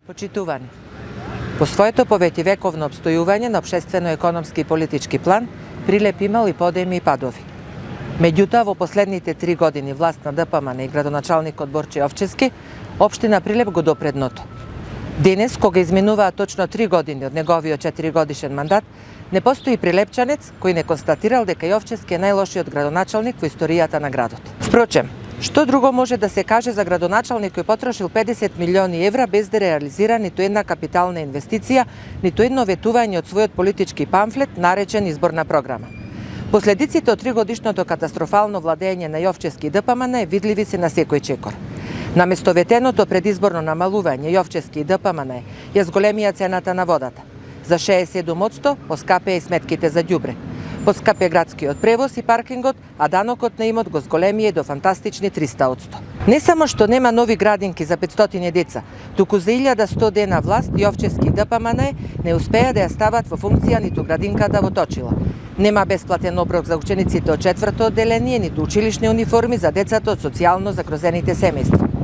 Почитувани, по своето поветивековно обстојување на општествено-економски и политички план, Прилеп имал и подеми и падови. Меѓутоа, во последните 3 години власт на ДПМН и градоначалникот Борче Јовчевски, општина Прилеп го допре дното. Денес, кога изминуваат точно 3 години од неговиот 4-годишен мандат, не постои прилепчанец кој не констатирал дека Јовчевски е најлошиот градоначалник во историјата на градот. Впрочем, што друго може да се каже за градоначалник кој потрошил 50 милиони евра без да реализира ниту една капитална инвестиција, ниту едно ветување од својот политички памфлет наречен изборна програма. Последиците од 3-годишното катастрофално владење на Јовчевски и ДПМН видливи се на секој чекор. Наместо ветеното предизборно намалување, Јовчевски и ДПМН ја зголемија цената на водата. За 67% поскапеа и сметките за ѓубре. Поскапе градскиот превоз и паркингот, а данокот на имот го зголемија до фантастични 300%. Не само што нема нови градинки за 500 деца, туку за 1100 дена власт Јовчевски и ДПМН не успеа да ја стават во функција ниту градинката во Точила. Нема бесплатен оброк за учениците од 4-то одделение, ниту училишни униформи за децата од социјално загрозените семејства.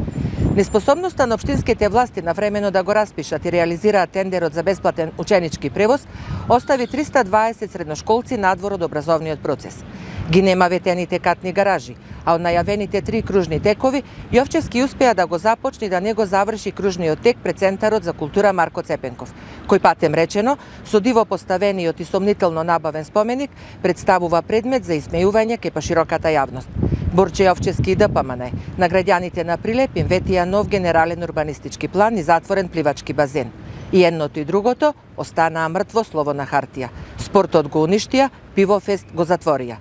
Неспособноста на општинските власти навремено да го распишат и реализираат тендерот за бесплатен ученички превоз остави 320 средношколци надвор од образовниот процес. Ги нема ветените катни гаражи, а од најавените 3 кружни текови, Јовчевски успеа да го започне и да не го заврши кружниот тек пред Центарот за култура Марко Цепенков, кој патем речено, со диво поставениот и сомнително набавен споменик, представува предмет за исмејување кај пошироката јавност. Борче Јовчевски и ДПМН на граѓаните на Прилеп им ветија нов генерален урбанистички план и затворен пливачки базен. И едното и другото останаа мртво слово на хартија. Спортот го уништија, Пивофест го затворија.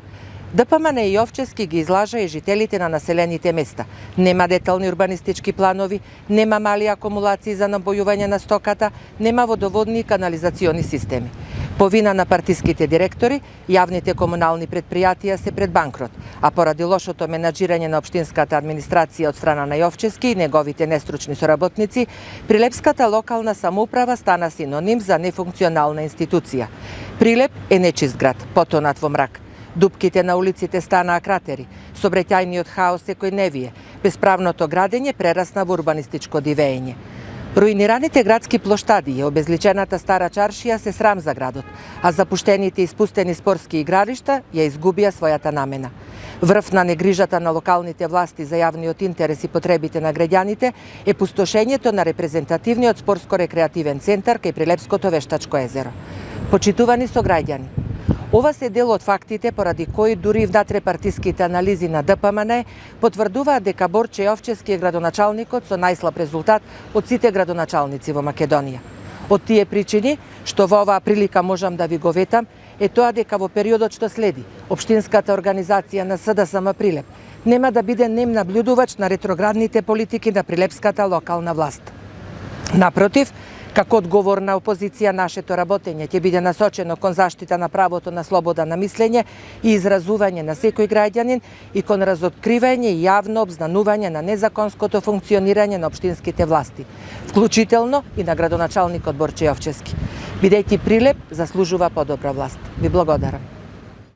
ДПМН и Јовчевски ги излажа и жителите на населените места. Нема детални урбанистички планови, нема мали акумулации за набојување на стоката, нема водоводни и канализациони системи. По вина на партиските директори, јавните комунални предпријатија се пред банкрот, а поради лошото менаџирање на општинската администрација од страна на Јовчевски и неговите нестручни соработници, Прилепската локална самоуправа стана синоним за нефункционална институција. Прилеп е нечист град, потонат во мрак. Дупките на улиците станаа кратери, сообраќајниот хаос секој невие, бесправното градење прерасна во урбанистичко дивење. Руинираните градски плоштади и обезличената стара чаршија се срам за градот, а запуштените и испустени спортски игралишта ја изгубија својата намена. Врв на негрижата на локалните власти за јавниот интерес и потребите на граѓаните е пустошењето на репрезентативниот спортско-рекреативен центар кај Прилепското вештачко езеро. Почитувани сограѓани, ова се дел од фактите поради кои дури и внатрепартиските анализи на ДПМН потврдуваат дека Борче Јовчевски е градоначалникот со најслаб резултат од сите градоначалници во Македонија. Од тие причини, што во оваа прилика можам да ви го ветам, е тоа дека во периодот што следи, општинската организација на СДСМ Прилеп нема да биде нем наблюдувач на ретроградните политики на прилепската локална власт. Напротив, како одговорна опозиција, нашето работење ќе биде насочено кон заштита на правото на слобода на мислење и изразување на секој граѓанин и кон разоткривање и јавно обзнанување на незаконското функционирање на општинските власти, вклучително и на градоначалникот Борче Јовчевски. Бидејќи Прилеп заслужува подобра власт. Ви благодарам.